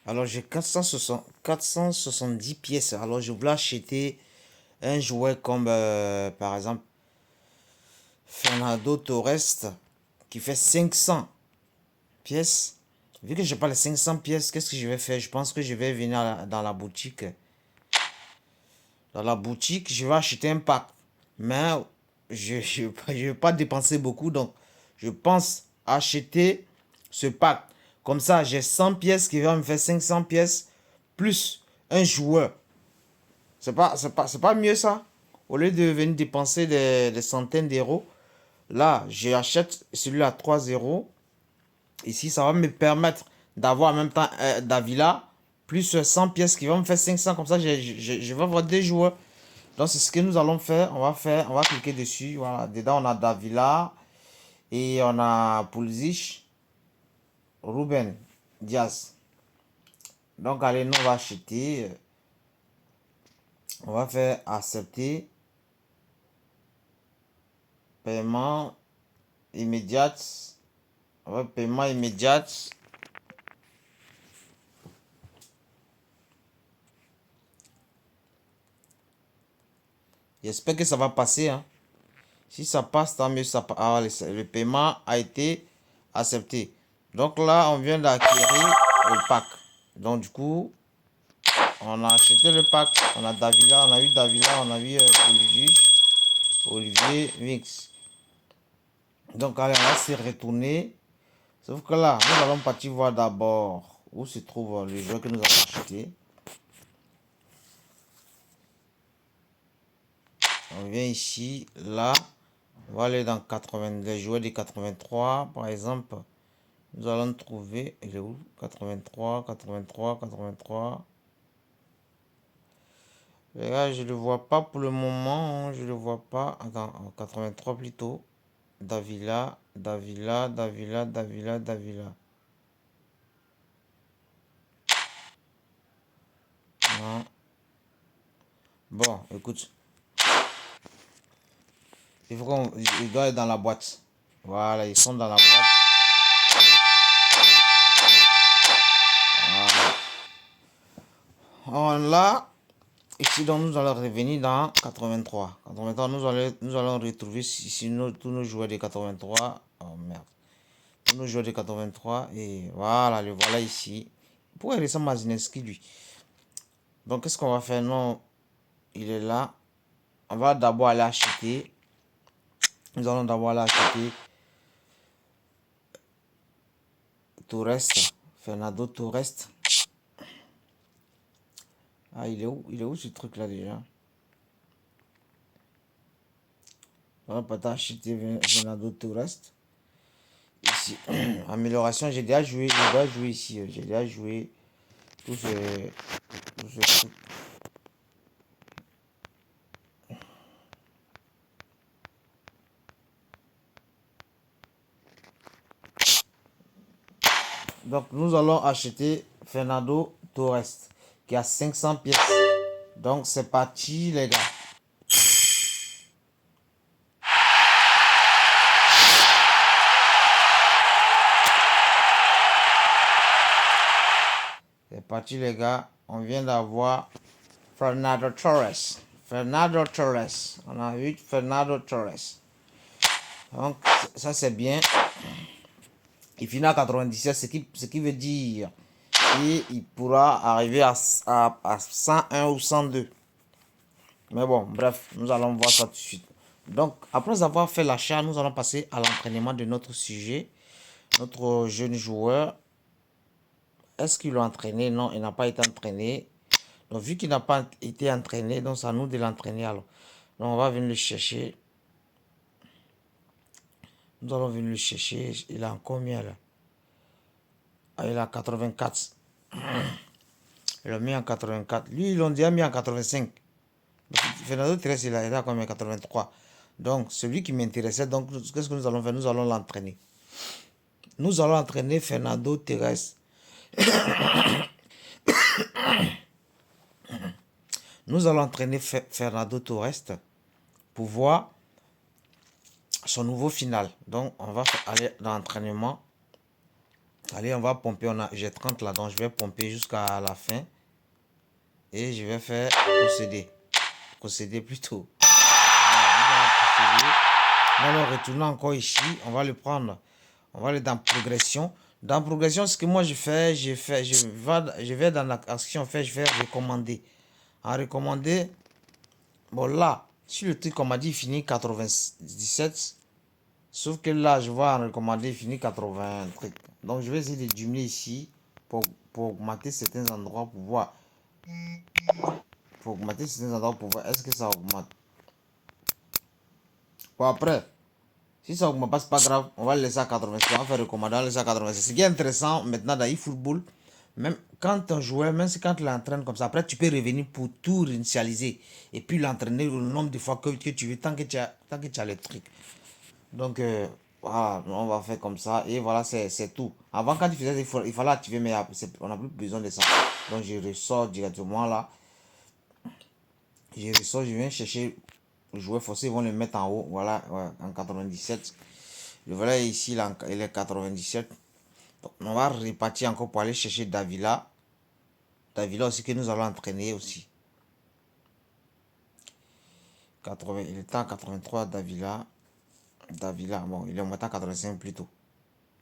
Alors, j'ai 470 pièces. Alors, je voulais acheter un jouet comme, par exemple, Fernando Torres, qui fait 500 pièces. Vu que je n'ai pas les 500 pièces, qu'est-ce que je vais faire? Je pense que je vais venir dans la boutique. Dans la boutique, je vais acheter un pack. Mais je ne vais pas dépenser beaucoup. Donc, je pense acheter ce pack. Comme ça, j'ai 100 pièces qui vont me faire 500 pièces. Plus un joueur. C'est pas mieux ça? Au lieu de venir dépenser des centaines d'euros. Là, j'achète celui-là à 3 euros. Ici, ça va me permettre d'avoir en même temps Davila. Plus 100 pièces qui vont me faire 500. Comme ça, je vais avoir des joueurs. Donc, c'est ce que nous allons faire. On va cliquer dessus. Voilà. Dedans, on a Davila. Et on a Pulisic. Ruben Diaz. Donc, allez, nous, on va acheter. On va faire accepter. Paiement immédiat. On va paiement immédiat. J'espère que ça va passer. Hein. Si ça passe, tant mieux. Le paiement a été accepté. Donc là, on vient d'acquérir le pack. Donc du coup, on a acheté le pack. On a Davila, on a eu Davila, on a eu Olivier Mix. Donc allez, on va se retourner. Sauf que là, nous allons partir voir d'abord où se trouve le jeu que nous avons acheté. On vient ici, là. On va aller dans 80, les joueurs de 83, par exemple. Nous allons trouver, il est où? 83, 83, 83. Les gars, je ne le vois pas pour le moment. Je ne le vois pas. Attends, 83 plutôt. Davila, Davila, Davila, Davila, Davila. Non. Bon, écoute. Il doit être dans la boîte. Voilà, ils sont dans la boîte. Voilà. Là, ici, donc, nous allons revenir dans 83. 83, nous allons retrouver ici tous nos joueurs de 83. Oh merde. Tous nos joueurs de 83. Et voilà, le voilà ici. Pourquoi il ressemble à Zineski, lui? Donc, qu'est-ce qu'on va faire? Non, il est là. On va d'abord aller acheter. Nous allons d'abord aller acheter Torres. Fernando Torres. Ah, il est où? Il est où ce truc-là déjà? On va pas acheter Fernando Torres. Ici. Amélioration, j'ai déjà joué. Je dois jouer ici. J'ai déjà joué tout ce truc. Donc, nous allons acheter Fernando Torres qui a 500 pièces. Donc, c'est parti, les gars. C'est parti, les gars. On vient d'avoir Fernando Torres. Fernando Torres. On a eu Fernando Torres. Donc, ça, c'est bien. Il finit à 97, ce qui veut dire qu'il pourra arriver à 101 ou 102. Mais bon, bref, nous allons voir ça tout de suite. Donc, après avoir fait l'achat, nous allons passer à l'entraînement de notre sujet. Notre jeune joueur. Est-ce qu'il l'a entraîné? Non, il n'a pas été entraîné. Donc, vu qu'il n'a pas été entraîné, donc c'est à nous de l'entraîner alors. Donc, on va venir le chercher. Nous allons venir le chercher. Il a combien là? Ah, il a 84. Il l'a mis en 84. Lui, ils l'ont déjà mis en 85. Fernando Torres, il a combien? 83. Donc, celui qui m'intéressait, donc, qu'est-ce que nous allons faire? Nous allons l'entraîner. Nous allons entraîner Fernando Torres. Nous allons entraîner Fernando Torres pour voir son nouveau final. Donc, on va aller dans l'entraînement. Allez, on va pomper. J'ai 30 là, donc je vais pomper jusqu'à la fin. Et je vais faire procéder. Procéder plutôt. Voilà, on va retourner encore ici. On va le prendre. On va aller dans progression. Dans progression, ce que moi je fais, je vais dans l'action, fait, je vais recommander. En recommander, bon là, si le truc qu'on m'a dit finit 97, sauf que là, je vois en recommander finit 80 trucs. Donc je vais essayer de diminuer ici pour augmenter certains endroits pour voir. Pour augmenter certains endroits pour voir est-ce que ça augmente. Bon après, si ça augmente pas, c'est pas grave. On va le laisser à 86. On va faire recommander, on va le laisser à 86. Ce qui est intéressant maintenant dans eFootball, même quand un joueur, même si quand tu l'entraînes comme ça, après tu peux revenir pour tout réinitialiser et puis l'entraîner le nombre de fois que tu veux tant que tu as les trucs. Donc voilà, on va faire comme ça et voilà, c'est tout. Avant, quand tu faisais, il fallait activer, mais on n'a plus besoin de ça. Donc je ressors directement là. Je ressors, je viens chercher le joueur forcé, ils vont le mettre en haut. Voilà, ouais, en 97. Le voilà ici, là, il est 97. Donc, on va repartir encore pour aller chercher Davila. Davila aussi que nous allons entraîner aussi. 80, il était en 83, Davila. Davila, bon, il est monté en 85 plutôt.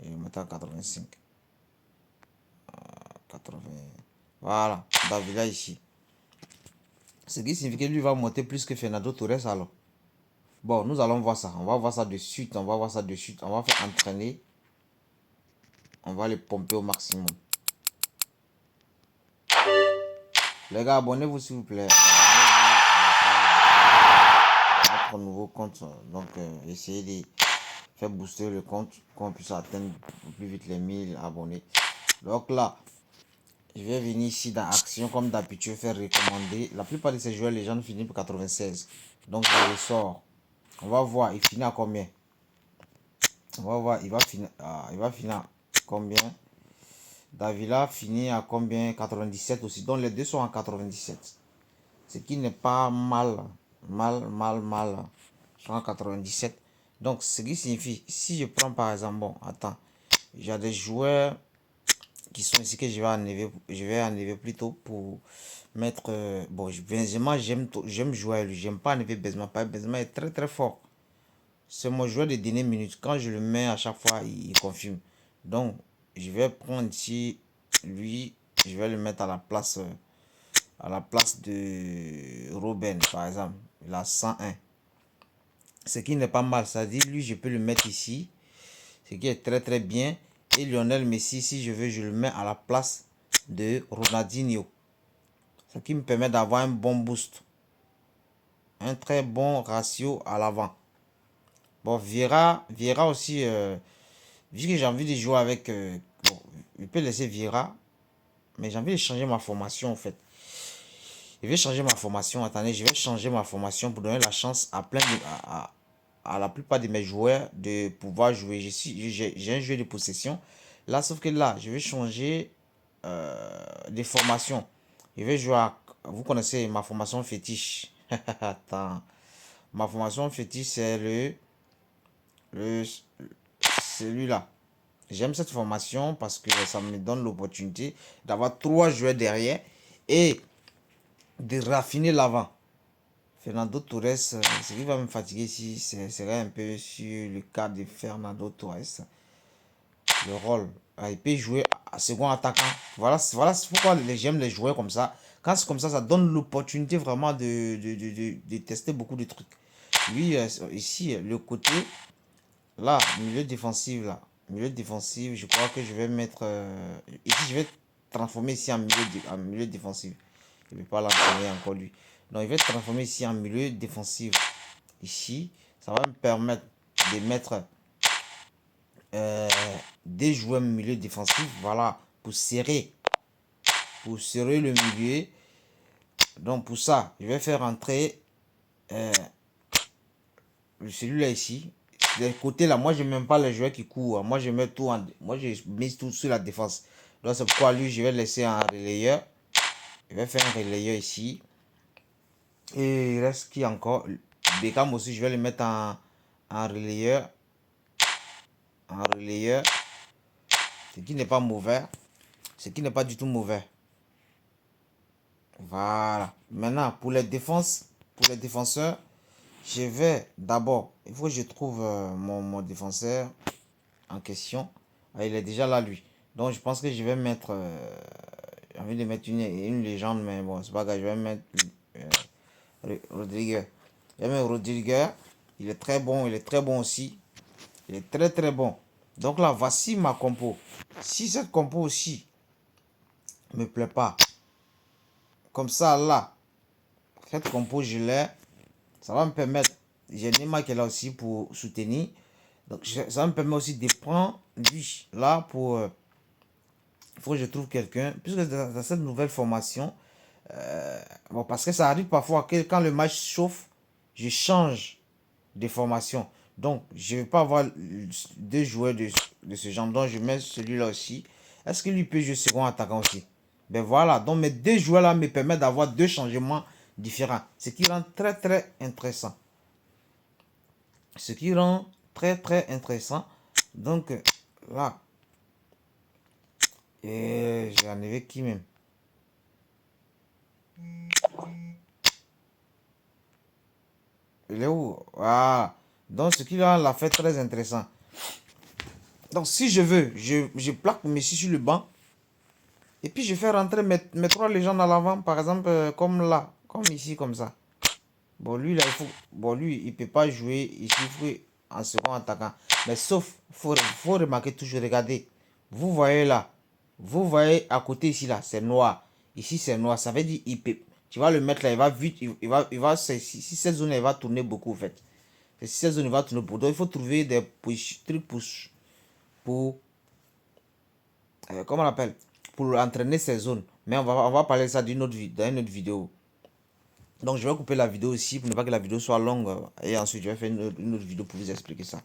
Il est monté en 85. 80. Voilà, Davila ici. Ce qui signifie que lui va monter plus que Fernando Torres alors. Bon, nous allons voir ça. On va voir ça de suite. On va voir ça de suite. On va faire entraîner. On va les pomper au maximum. Les gars, abonnez-vous s'il vous plaît. Notre nouveau compte. Donc, essayez de faire booster le compte. Qu'on puisse atteindre plus vite les 1000 abonnés. Donc là, je vais venir ici dans Action. Comme d'habitude, faire recommander. La plupart de ces joueurs, les gens finissent pour 96. Donc, je les sors. On va voir, il finit à combien. On va voir, il va finir à combien. Davila finit à combien? 97 aussi. Donc les deux sont en 97. Ce qui n'est pas mal. Mal. Ils sont en 97. Donc ce qui signifie, si je prends par exemple, bon, attends, j'ai des joueurs qui sont ici que je vais enlever plutôt pour mettre, bon, Benzema, j'aime jouer à lui. J'aime pas enlever Benzema. Benzema est très très fort. C'est mon joueur de dernière minute. Quand je le mets à chaque fois, il confirme. Donc, je vais prendre ici lui. Je vais le mettre à la place de Robben, par exemple. Il a 101. Ce qui n'est pas mal. Ça dit, lui, je peux le mettre ici. Ce qui est très très bien. Et Lionel Messi, si je veux, je le mets à la place de Ronaldinho. Ce qui me permet d'avoir un bon boost. Un très bon ratio à l'avant. Bon, Vieira aussi, vu que j'ai envie de jouer avec... bon, je peux laisser Vieira, mais j'ai envie de changer ma formation en fait. Je vais changer ma formation. Attendez, je vais changer ma formation pour donner la chance à à la plupart de mes joueurs de pouvoir jouer. J'ai un jeu de possession. Là, sauf que là, je vais changer de formation. Je vais jouer à... Vous connaissez ma formation fétiche. Attends. Ma formation fétiche, c'est le celui-là. J'aime cette formation parce que ça me donne l'opportunité d'avoir trois joueurs derrière et de raffiner l'avant. Fernando Torres, ce qui va me fatiguer ici, serait un peu sur le cas de Fernando Torres. Le rôle. Il peut jouer à second attaquant. Voilà pourquoi j'aime les joueurs comme ça. Quand c'est comme ça donne l'opportunité vraiment de tester beaucoup de trucs. Lui, ici, le côté, là, milieu défensif, là. Milieu défensif, je crois que je vais mettre... ici, je vais transformer ici en milieu défensif. Je ne vais pas l'entraîner encore lui. Donc, je vais transformer ici en milieu défensif. Ici, ça va me permettre de mettre des joueurs milieu défensif. Voilà, pour serrer. Pour serrer le milieu. Donc, pour ça, je vais faire entrer celui-là ici. Les côtés là, moi je n'aime pas les joueurs qui courent. Moi je mets tout moi je mise tout sur la défense. Donc c'est pourquoi lui je vais laisser un relayeur. Je vais faire un relayeur ici. Et il reste qui encore? Beckham aussi, je vais le mettre en relayeur. En relayeur. Ce qui n'est pas mauvais. Ce qui n'est pas du tout mauvais. Voilà. Maintenant, pour les défenseurs, je vais d'abord, il faut que je trouve mon défenseur en question. Ah, il est déjà là, lui. Donc, je pense que je vais mettre, j'ai envie de mettre une légende, mais bon, c'est pas grave, je vais mettre Rodriguez. Je vais mettre Rodriguez. Il est très bon, il est très bon aussi. Il est très très bon. Donc là, voici ma compo. Si cette compo aussi me plaît pas, comme ça là, cette compo je l'ai, ça va me permettre, j'ai Neymar qui est là aussi pour soutenir. Donc ça va me permettre aussi de prendre lui là pour, il faut que je trouve quelqu'un, puisque dans cette nouvelle formation, bon, parce que ça arrive parfois que quand le match chauffe, je change de formation. Donc, je ne vais pas avoir deux joueurs de ce genre. Donc, je mets celui-là aussi. Est-ce que lui peut jouer second attaquant aussi? Ben voilà. Donc, mes deux joueurs-là me permettent d'avoir deux changements différents. Ce qui rend très, très intéressant. Ce qui rend très, très intéressant. Donc, là. Et j'ai enlevé qui même? Il est où? Voilà. Donc, ce qui rend la fait très intéressant. Donc, si je veux, je plaque Messi sur le banc. Et puis, je fais rentrer mes trois légendes à l'avant. Par exemple, comme là. Comme ici, comme ça. Bon, lui, là, il faut... Bon, lui, il ne peut pas jouer ici. Il faut en second attaquant. Mais sauf, faut remarquer toujours, regardez. Vous voyez là. Vous voyez à côté ici, là, c'est noir. Ici, c'est noir. Ça veut dire, il peut... Tu vas le mettre là, il va vite. Si cette zone, il va tourner beaucoup, en fait. Et si cette zone, il va tourner beaucoup. Donc, il faut trouver des trucs pour comment on appelle, pour entraîner ces zones. Mais on va parler de ça dans une autre vidéo. Donc je vais couper la vidéo ici pour ne pas que la vidéo soit longue. Et ensuite je vais faire une autre vidéo pour vous expliquer ça.